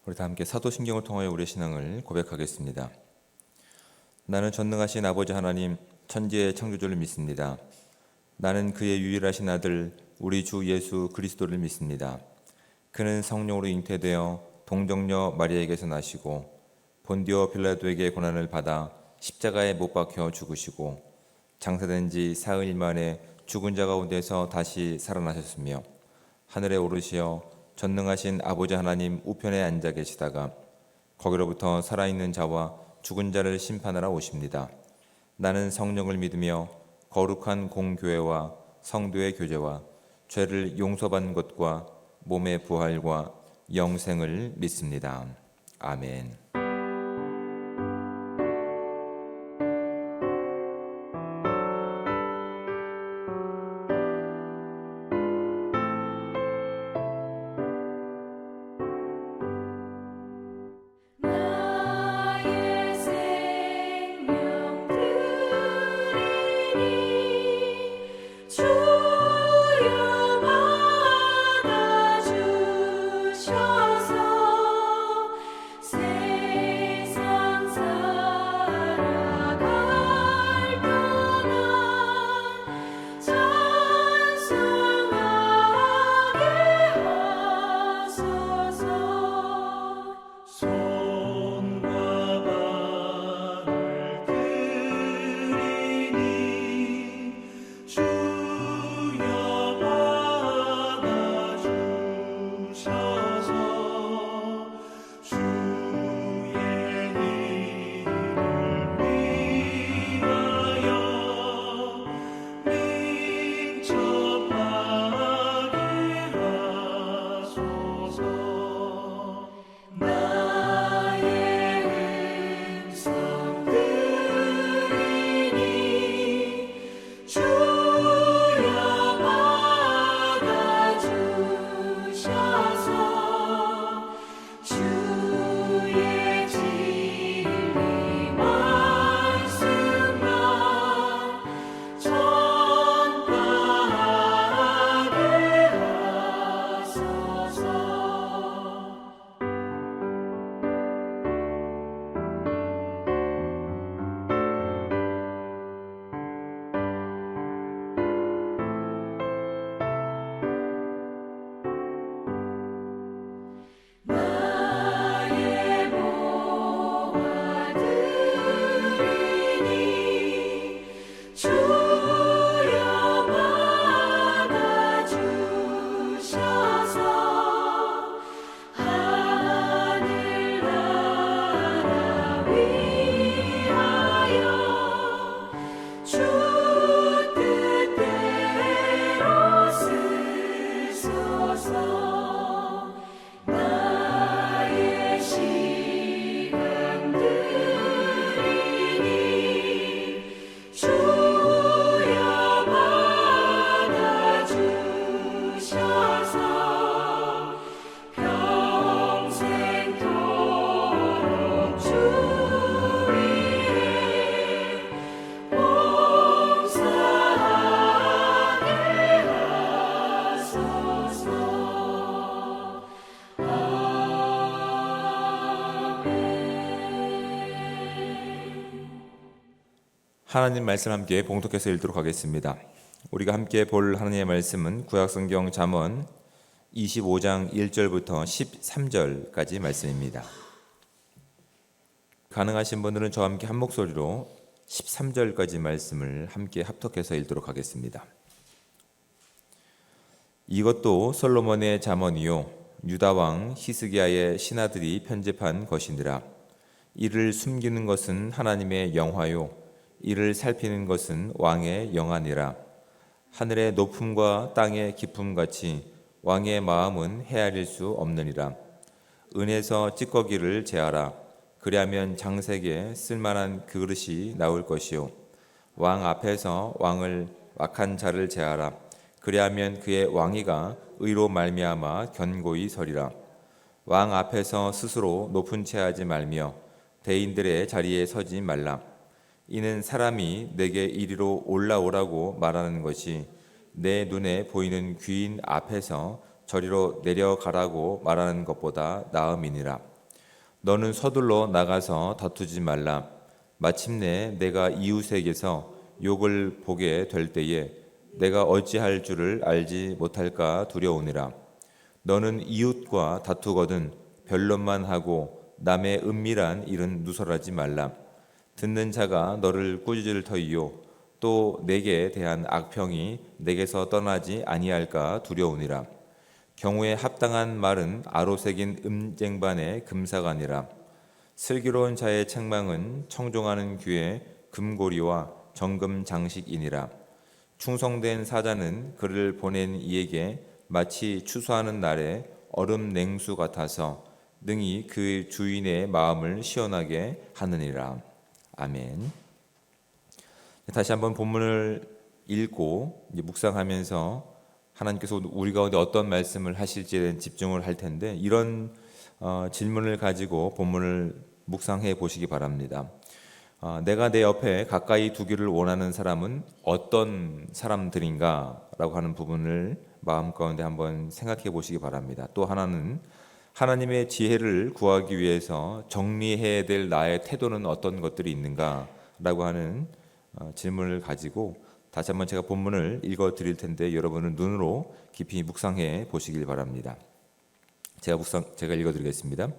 우리 다 함께 사도신경을 통하여 우리의 신앙을 고백하겠습니다. 나는 전능하신 아버지 하나님, 천지의 창조주를 믿습니다. 나는 그의 유일하신 아들 우리 주 예수 그리스도를 믿습니다. 그는 성령으로 잉태되어 동정녀 마리아에게서 나시고 본디오 빌라도에게 고난을 받아 십자가에 못 박혀 죽으시고 장사된 지 사흘 만에 죽은 자 가운데서 다시 살아나셨으며 하늘에 오르시어 전능하신 아버지 하나님 우편에 앉아 계시다가 거기로부터 살아있는 자와 죽은 자를 심판하러 오십니다. 나는 성령을 믿으며 거룩한 공교회와 성도의 교제와 죄를 용서받는 것과 몸의 부활과 영생을 믿습니다. 아멘. 하나님 말씀 함께 봉독해서 읽도록 하겠습니다. 우리가 함께 볼 하나님의 말씀은 구약성경 잠언 25장 1절부터 13절까지 말씀입니다. 가능하신 분들은 저와 함께 한 목소리로 13절까지 말씀을 함께 합독해서 읽도록 하겠습니다. 이것도 솔로몬의 잠언이요 유다 왕 히스기야의 신하들이 편집한 것이니라. 이를 숨기는 것은 하나님의 영화요 이를 살피는 것은 왕의 영안이라. 하늘의 높음과 땅의 깊음같이 왕의 마음은 헤아릴 수 없느니라. 은에서 찌꺼기를 제하라. 그리하면 장색에 쓸만한 그릇이 나올 것이요 왕 앞에서 왕을 악한 자를 제하라. 그리하면 그의 왕위가 의로 말미암아 견고히 서리라. 왕 앞에서 스스로 높은 채 하지 말며 대인들의 자리에 서지 말라. 이는 사람이 내게 이리로 올라오라고 말하는 것이 내 눈에 보이는 귀인 앞에서 저리로 내려가라고 말하는 것보다 나음이니라. 너는 서둘러 나가서 다투지 말라. 마침내 내가 이웃에게서 욕을 보게 될 때에 내가 어찌할 줄을 알지 못할까 두려우니라. 너는 이웃과 다투거든 변론만 하고 남의 은밀한 일은 누설하지 말라. 듣는 자가 너를 꾸짖을 터이요 또 내게 대한 악평이 내게서 떠나지 아니할까 두려우니라. 경우에 합당한 말은 아로새긴 음쟁반의 금사가니라. 슬기로운 자의 책망은 청종하는 귀에 금고리와 정금 장식이니라. 충성된 사자는 그를 보낸 이에게 마치 추수하는 날에 얼음 냉수 같아서 능히 그 주인의 마음을 시원하게 하느니라. 아멘. 다시 한번 본문을 읽고 묵상하면서 하나님께서 우리 가운데 어떤 말씀을 하실지에 대한 집중을 할 텐데 이런 질문을 가지고 본문을 묵상해 보시기 바랍니다. 내가 내 옆에 가까이 두기를 원하는 사람은 어떤 사람들인가 라고 하는 부분을 마음 가운데 한번 생각해 보시기 바랍니다. 또 하나는 하나님의 지혜를 구하기 위해서 정리해야 될 나의 태도는 어떤 것들이 있는가 라고 하는 질문을 가지고 다시 한번 제가 본문을 읽어 드릴 텐데 여러분은 눈으로 깊이 묵상해 보시길 바랍니다. 제가 읽어 드리겠습니다.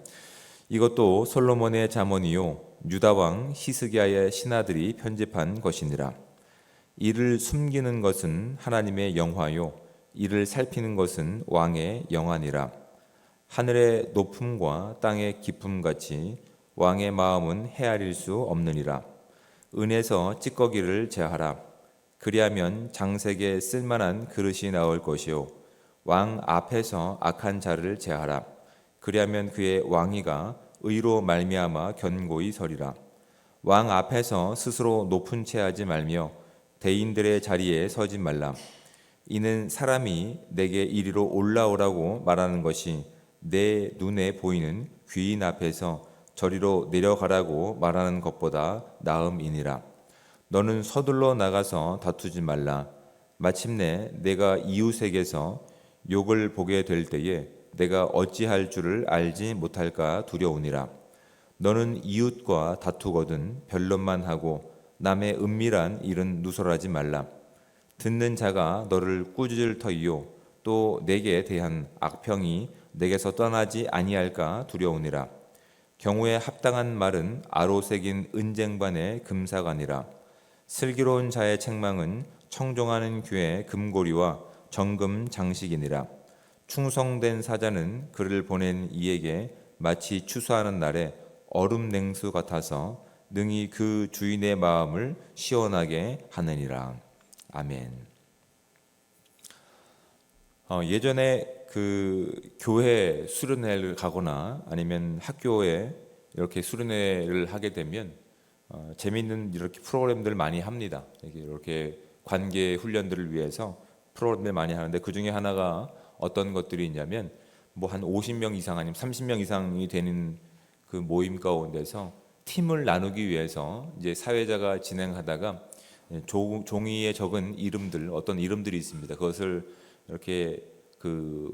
이것도 솔로몬의 잠언이요 유다 왕 히스기야의 신하들이 편집한 것이니라. 이를 숨기는 것은 하나님의 영화요 이를 살피는 것은 왕의 영안이라. 하늘의 높음과 땅의 깊음 같이 왕의 마음은 헤아릴 수 없느니라. 은에서 찌꺼기를 제하라. 그리하면 장색에 쓸만한 그릇이 나올 것이요 왕 앞에서 악한 자를 제하라. 그리하면 그의 왕위가 의로 말미암아 견고히 서리라. 왕 앞에서 스스로 높은 채 하지 말며 대인들의 자리에 서지 말라. 이는 사람이 내게 이리로 올라오라고 말하는 것이 내 눈에 보이는 귀인 앞에서 저리로 내려가라고 말하는 것보다 나음이니라. 너는 서둘러 나가서 다투지 말라. 마침내 내가 이웃에게서 욕을 보게 될 때에 내가 어찌할 줄을 알지 못할까 두려우니라. 너는 이웃과 다투거든 변론만 하고 남의 은밀한 일은 누설하지 말라. 듣는 자가 너를 꾸짖을 터이요 또 내게 대한 악평이 내게서 떠나지 아니할까 두려우니라. 경우에 합당한 말은 아로새긴 은쟁반의 금사가니라. 슬기로운 자의 책망은 청종하는 귀에 금고리와 정금 장식이니라. 충성된 사자는 그를 보낸 이에게 마치 추수하는 날에 얼음 냉수 같아서 능히 그 주인의 마음을 시원하게 하느니라. 아멘. 예전에 그 교회 수련회를 가거나 아니면 학교에 이렇게 수련회를 하게 되면 재미있는 이렇게 프로그램들 많이 합니다. 이렇게 관계 훈련들을 위해서 프로그램들 많이 하는데 그 중에 하나가 어떤 것들이 있냐면 뭐 한 50명 이상 아니면 30명 이상이 되는 그 모임 가운데서 팀을 나누기 위해서 이제 사회자가 진행하다가 종이에 적은 이름들 어떤 이름들이 있습니다. 그것을 이렇게 그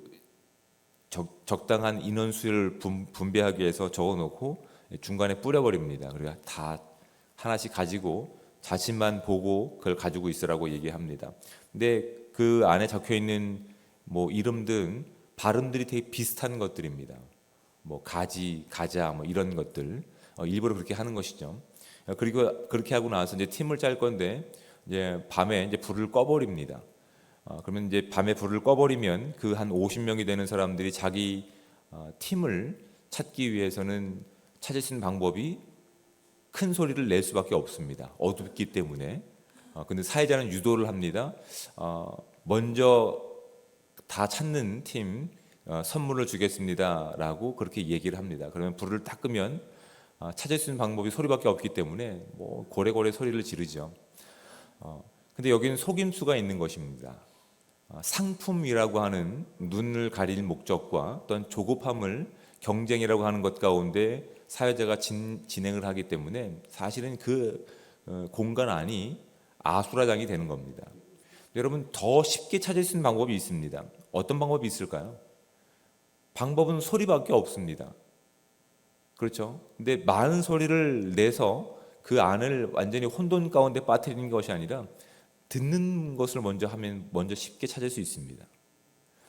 적당한 인원수를 분배하기 위해서 적어놓고 중간에 뿌려버립니다. 그리고 다 하나씩 가지고 자신만 보고 그걸 가지고 있으라고 얘기합니다. 근데 그 안에 적혀 있는 뭐 이름 등 발음들이 되게 비슷한 것들입니다. 뭐 가지, 가자 뭐 이런 것들 일부러 그렇게 하는 것이죠. 그리고 그렇게 하고 나서 이제 팀을 짤 건데 이제 밤에 이제 불을 꺼버립니다. 그러면 이제 밤에 불을 꺼버리면 그 한 50명이 되는 사람들이 자기 팀을 찾기 위해서는 찾을 수 있는 방법이 큰 소리를 낼 수밖에 없습니다. 어둡기 때문에. 근데 사회자는 유도를 합니다. 먼저 다 찾는 팀 선물을 주겠습니다라고 그렇게 얘기를 합니다. 그러면 불을 딱 끄면 찾을 수 있는 방법이 소리밖에 없기 때문에 뭐 고래고래 소리를 지르죠. 근데 여기는 속임수가 있는 것입니다. 상품이라고 하는 눈을 가릴 목적과 어떤 조급함을 경쟁이라고 하는 것 가운데 사회자가 진행을 하기 때문에 사실은 그 공간 안이 아수라장이 되는 겁니다. 여러분 더 쉽게 찾을 수 있는 방법이 있습니다. 어떤 방법이 있을까요? 방법은 소리밖에 없습니다. 그렇죠. 근데 많은 소리를 내서 그 안을 완전히 혼돈 가운데 빠뜨리는 것이 아니라 듣는 것을 먼저 하면 먼저 쉽게 찾을 수 있습니다.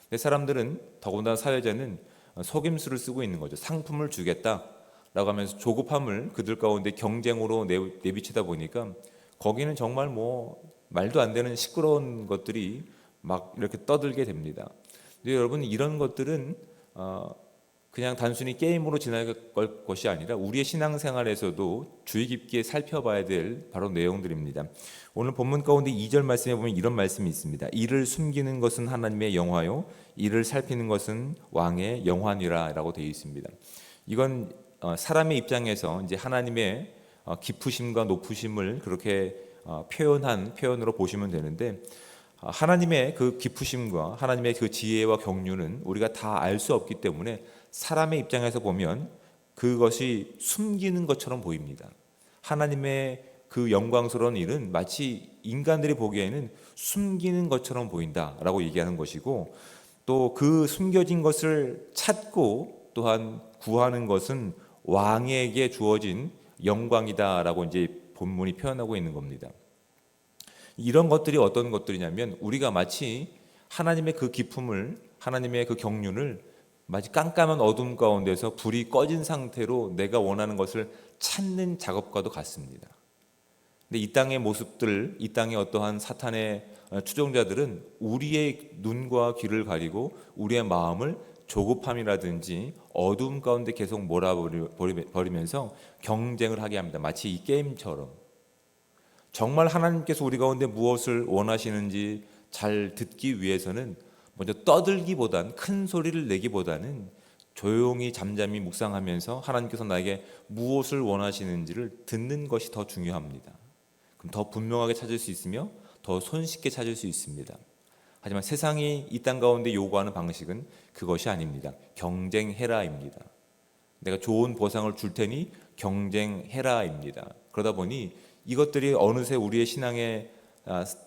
근데 사람들은, 더군다나 사회자는 속임수를 쓰고 있는 거죠. 상품을 주겠다라고 하면서 조급함을 그들 가운데 경쟁으로 내비치다 보니까 거기는 정말 뭐 말도 안 되는 시끄러운 것들이 막 이렇게 떠들게 됩니다. 근데 여러분, 이런 것들은 그냥 단순히 게임으로 지나갈 것이 아니라 우리의 신앙생활에서도 주의 깊게 살펴봐야 될 바로 내용들입니다. 오늘 본문 가운데 2절 말씀에 보면 이런 말씀이 있습니다. 이를 숨기는 것은 하나님의 영화요, 이를 살피는 것은 왕의 영화니라라고 되어 있습니다. 이건 사람의 입장에서 이제 하나님의 깊으심과 높으심을 그렇게 표현한 표현으로 보시면 되는데, 하나님의 그 깊으심과 하나님의 그 지혜와 경륜은 우리가 다 알 수 없기 때문에 사람의 입장에서 보면 그것이 숨기는 것처럼 보입니다. 하나님의 그 영광스러운 일은 마치 인간들이 보기에는 숨기는 것처럼 보인다라고 얘기하는 것이고, 또 그 숨겨진 것을 찾고 또한 구하는 것은 왕에게 주어진 영광이다라고 이제 본문이 표현하고 있는 겁니다. 이런 것들이 어떤 것들이냐면, 우리가 마치 하나님의 그 기품을, 하나님의 그 경륜을 마치 깜깜한 어둠 가운데서 불이 꺼진 상태로 내가 원하는 것을 찾는 작업과도 같습니다. 근데 이 땅의 모습들, 이 땅의 어떠한 사탄의 추종자들은 우리의 눈과 귀를 가리고 우리의 마음을 조급함이라든지 어둠 가운데 계속 몰아버리면서 경쟁을 하게 합니다. 마치 이 게임처럼. 정말 하나님께서 우리 가운데 무엇을 원하시는지 잘 듣기 위해서는 먼저 떠들기보단, 큰 소리를 내기보다는 조용히 잠잠히 묵상하면서 하나님께서 나에게 무엇을 원하시는지를 듣는 것이 더 중요합니다. 그럼 더 분명하게 찾을 수 있으며 더 손쉽게 찾을 수 있습니다. 하지만 세상이 이 땅 가운데 요구하는 방식은 그것이 아닙니다. 경쟁해라입니다. 내가 좋은 보상을 줄 테니 경쟁해라입니다. 그러다 보니 이것들이 어느새 우리의 신앙의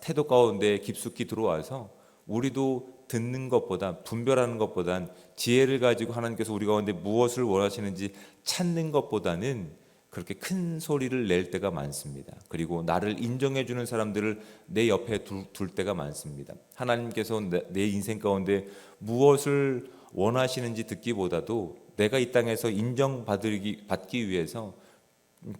태도 가운데 깊숙이 들어와서 우리도 듣는 것보다, 분별하는 것보단, 지혜를 가지고 하나님께서 우리 가운데 무엇을 원하시는지 찾는 것보다는 그렇게 큰 소리를 낼 때가 많습니다. 그리고 나를 인정해 주는 사람들을 내 옆에 둘 때가 많습니다. 하나님께서 내 인생 가운데 무엇을 원하시는지 듣기보다도 내가 이 땅에서 인정받기 위해서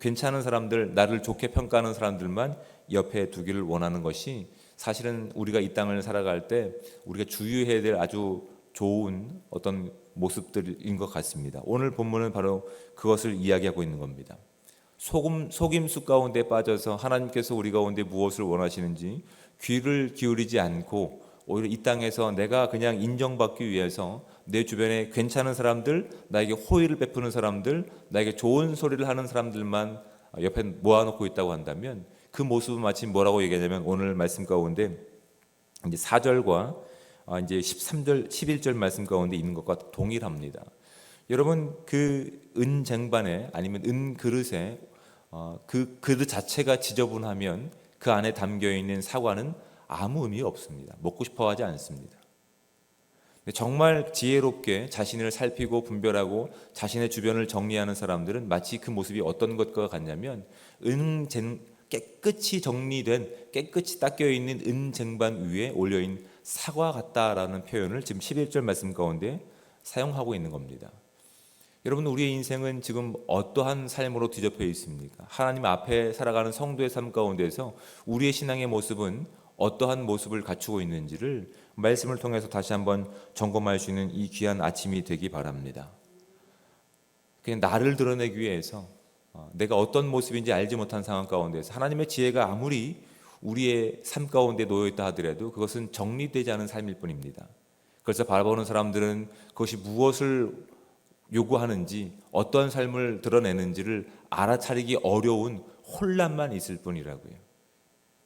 괜찮은 사람들, 나를 좋게 평가하는 사람들만 옆에 두기를 원하는 것이, 사실은 우리가 이 땅을 살아갈 때 우리가 주의해야 될 아주 좋은 어떤 모습들인 것 같습니다. 오늘 본문은 바로 그것을 이야기하고 있는 겁니다. 속임수 가운데 빠져서 하나님께서 우리 가운데 무엇을 원하시는지 귀를 기울이지 않고, 오히려 이 땅에서 내가 그냥 인정받기 위해서 내 주변에 괜찮은 사람들, 나에게 호의를 베푸는 사람들, 나에게 좋은 소리를 하는 사람들만 옆에 모아놓고 있다고 한다면, 그 모습은 마치 뭐라고 얘기하냐면, 오늘 말씀 가운데 이제 4절과 이제 13절, 11절 말씀 가운데 있는 것과 동일합니다. 여러분, 그 은쟁반에 아니면 은그릇에 그 그릇 자체가 지저분하면 그 안에 담겨 있는 사과는 아무 의미 없습니다. 먹고 싶어 하지 않습니다. 정말 지혜롭게 자신을 살피고 분별하고 자신의 주변을 정리하는 사람들은 마치 그 모습이 어떤 것과 같냐면, 깨끗이 정리된, 깨끗이 닦여 있는 은쟁반 위에 올려있는 사과 같다라는 표현을 지금 11절 말씀 가운데 사용하고 있는 겁니다. 여러분, 우리의 인생은 지금 어떠한 삶으로 뒤덮여 있습니까? 하나님 앞에 살아가는 성도의 삶 가운데서 우리의 신앙의 모습은 어떠한 모습을 갖추고 있는지를 말씀을 통해서 다시 한번 점검할 수 있는 이 귀한 아침이 되기 바랍니다. 그냥 나를 드러내기 위해서 내가 어떤 모습인지 알지 못한 상황 가운데서 하나님의 지혜가 아무리 우리의 삶 가운데 놓여있다 하더라도 그것은 정리되지 않은 삶일 뿐입니다. 그래서 바라보는 사람들은 그것이 무엇을 요구하는지, 어떤 삶을 드러내는지를 알아차리기 어려운 혼란만 있을 뿐이라고요.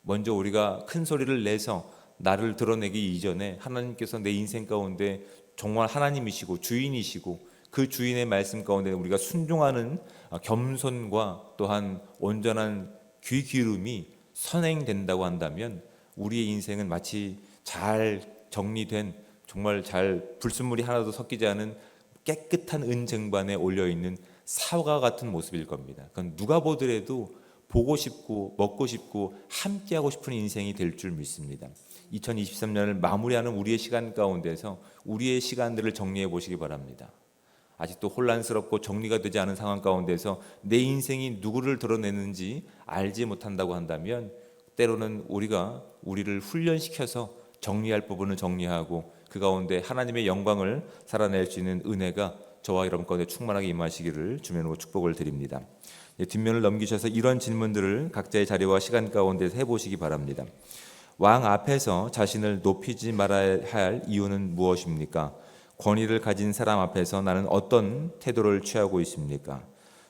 먼저 우리가 큰 소리를 내서 나를 드러내기 이전에 하나님께서 내 인생 가운데 정말 하나님이시고 주인이시고 그 주인의 말씀 가운데 우리가 순종하는 겸손과 또한 온전한 귀 기울임이 선행된다고 한다면, 우리의 인생은 마치 잘 정리된, 정말 잘 불순물이 하나도 섞이지 않은 깨끗한 은쟁반에 올려있는 사과 같은 모습일 겁니다. 그건 누가 보더라도 보고 싶고 먹고 싶고 함께하고 싶은 인생이 될 줄 믿습니다. 2023년을 마무리하는 우리의 시간 가운데서 우리의 시간들을 정리해 보시기 바랍니다. 아직도 혼란스럽고 정리가 되지 않은 상황 가운데서 내 인생이 누구를 드러내는지 알지 못한다고 한다면 때로는 우리가 우리를 훈련시켜서 정리할 부분을 정리하고 그 가운데 하나님의 영광을 살아낼 수 있는 은혜가 저와 여러분 가운데 충만하게 임하시기를 주님으로 축복을 드립니다. 뒷면을 넘기셔서 이런 질문들을 각자의 자리와 시간 가운데서 해보시기 바랍니다. 왕 앞에서 자신을 높이지 말아야 할 이유는 무엇입니까? 권위를 가진 사람 앞에서 나는 어떤 태도를 취하고 있습니까?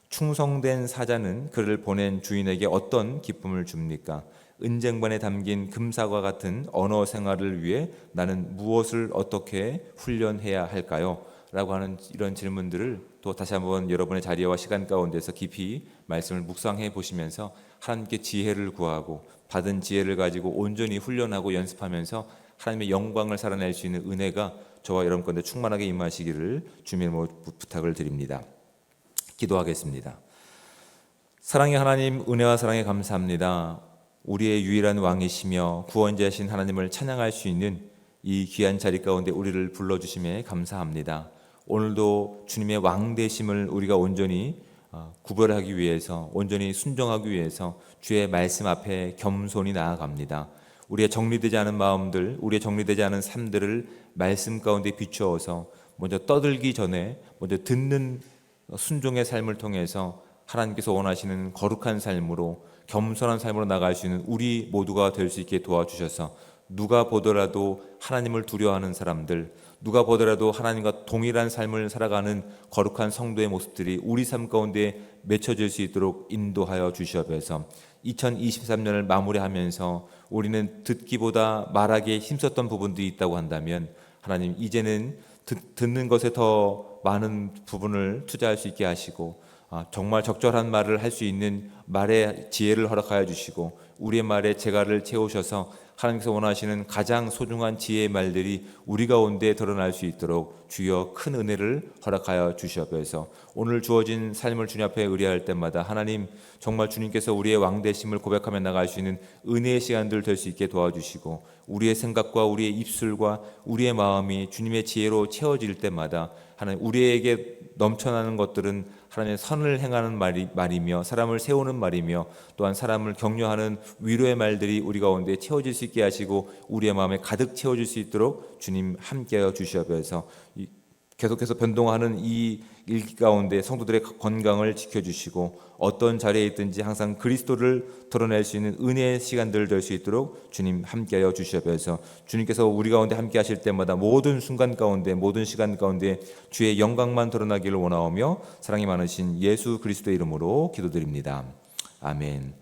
충성된 사자는 그를 보낸 주인에게 어떤 기쁨을 줍니까? 은쟁반에 담긴 금사과 같은 언어 생활을 위해 나는 무엇을 어떻게 훈련해야 할까요? 라고 하는 이런 질문들을 또 다시 한번 여러분의 자리와 시간 가운데서 깊이 말씀을 묵상해 보시면서 하나님께 지혜를 구하고 받은 지혜를 가지고 온전히 훈련하고 연습하면서 하나님의 영광을 살아낼 수 있는 은혜가 저와 여러분 가운데 충만하게 임하시기를 주님으로 부탁을 드립니다. 기도하겠습니다. 사랑의 하나님, 은혜와 사랑에 감사합니다. 우리의 유일한 왕이시며 구원자이신 하나님을 찬양할 수 있는 이 귀한 자리 가운데 우리를 불러주심에 감사합니다. 오늘도 주님의 왕되심을 우리가 온전히 구별하기 위해서, 온전히 순종하기 위해서 주의 말씀 앞에 겸손히 나아갑니다. 우리의 정리되지 않은 마음들, 우리의 정리되지 않은 삶들을 말씀 가운데 비추어서 먼저 떠들기 전에 먼저 듣는 순종의 삶을 통해서 하나님께서 원하시는 거룩한 삶으로, 겸손한 삶으로 나갈 수 있는 우리 모두가 될 수 있게 도와주셔서 누가 보더라도 하나님을 두려워하는 사람들, 누가 보더라도 하나님과 동일한 삶을 살아가는 거룩한 성도의 모습들이 우리 삶 가운데 맺혀질 수 있도록 인도하여 주시옵소서. 2023년을 마무리하면서 우리는 듣기보다 말하기에 힘썼던 부분들이 있다고 한다면 하나님, 이제는 듣는 것에 더 많은 부분을 투자할 수 있게 하시고 정말 적절한 말을 할 수 있는 말의 지혜를 허락하여 주시고 우리의 말에 재갈을 채우셔서 하나님께서 원하시는 가장 소중한 지혜의 말들이 우리 가운데 드러날 수 있도록 주여 큰 은혜를 허락하여 주시옵소서. 오늘 주어진 삶을 주님 앞에 의뢰할 때마다 하나님, 정말 주님께서 우리의 왕되심을 고백하며 나갈 수 있는 은혜의 시간들 될 수 있게 도와주시고 우리의 생각과 우리의 입술과 우리의 마음이 주님의 지혜로 채워질 때마다 하나님, 우리에게 넘쳐나는 것들은 하나님의 선을 행하는 말이며 사람을 세우는 말이며 또한 사람을 격려하는 위로의 말들이 우리 가운데 채워질 수 있게 하시고 우리의 마음에 가득 채워질 수 있도록 주님 함께하여 주시옵소서. 계속해서 변동하는 이 일기 가운데 성도들의 건강을 지켜주시고 어떤 자리에 있든지 항상 그리스도를 드러낼 수 있는 은혜의 시간들을 될 수 있도록 주님 함께하여 주시옵소서. 주님께서 우리 가운데 함께 하실 때마다 모든 순간 가운데, 모든 시간 가운데 주의 영광만 드러나기를 원하오며 사랑이 많으신 예수 그리스도의 이름으로 기도드립니다. 아멘.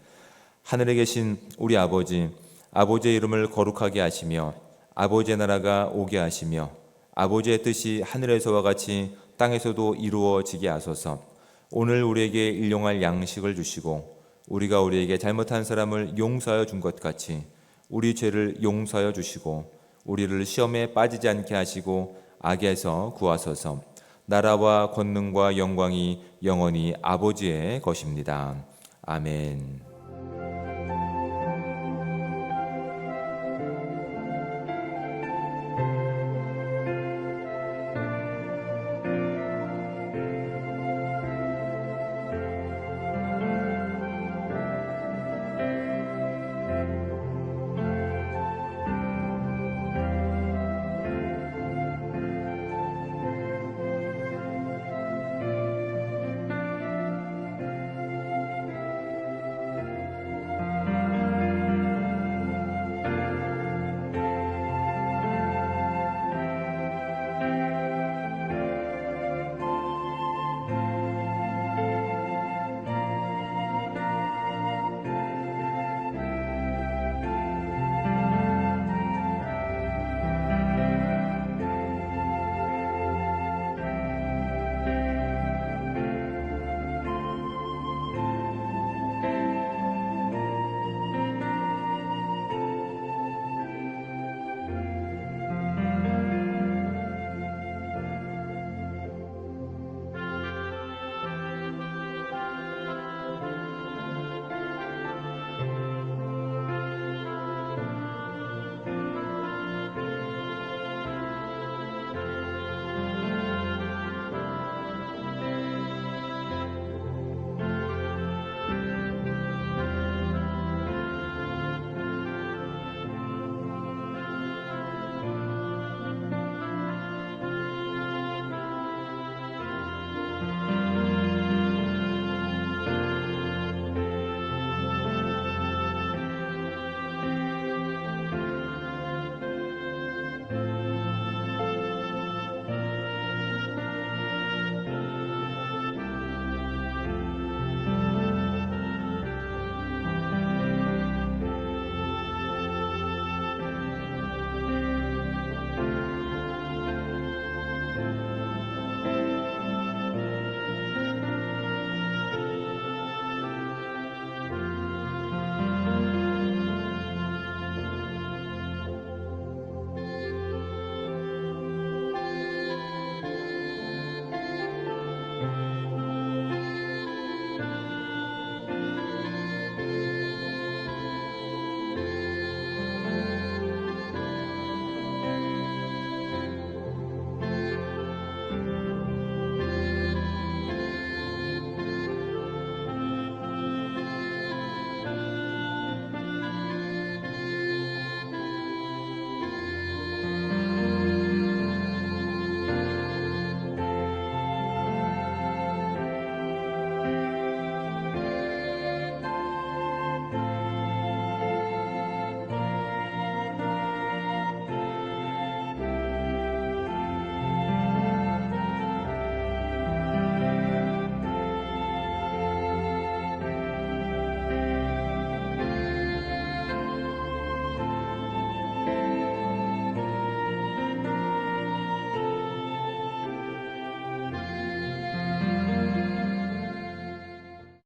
하늘에 계신 우리 아버지, 아버지의 이름을 거룩하게 하시며 아버지의 나라가 오게 하시며 아버지의 뜻이 하늘에서와 같이 땅에서도 이루어지게 하소서. 오늘 우리에게 일용할 양식을 주시고 우리가 우리에게 잘못한 사람을 용서하여 준 것 같이 우리 죄를 용서하여 주시고 우리를 시험에 빠지지 않게 하시고 악에서 구하소서. 나라와 권능과 영광이 영원히 아버지의 것입니다. 아멘.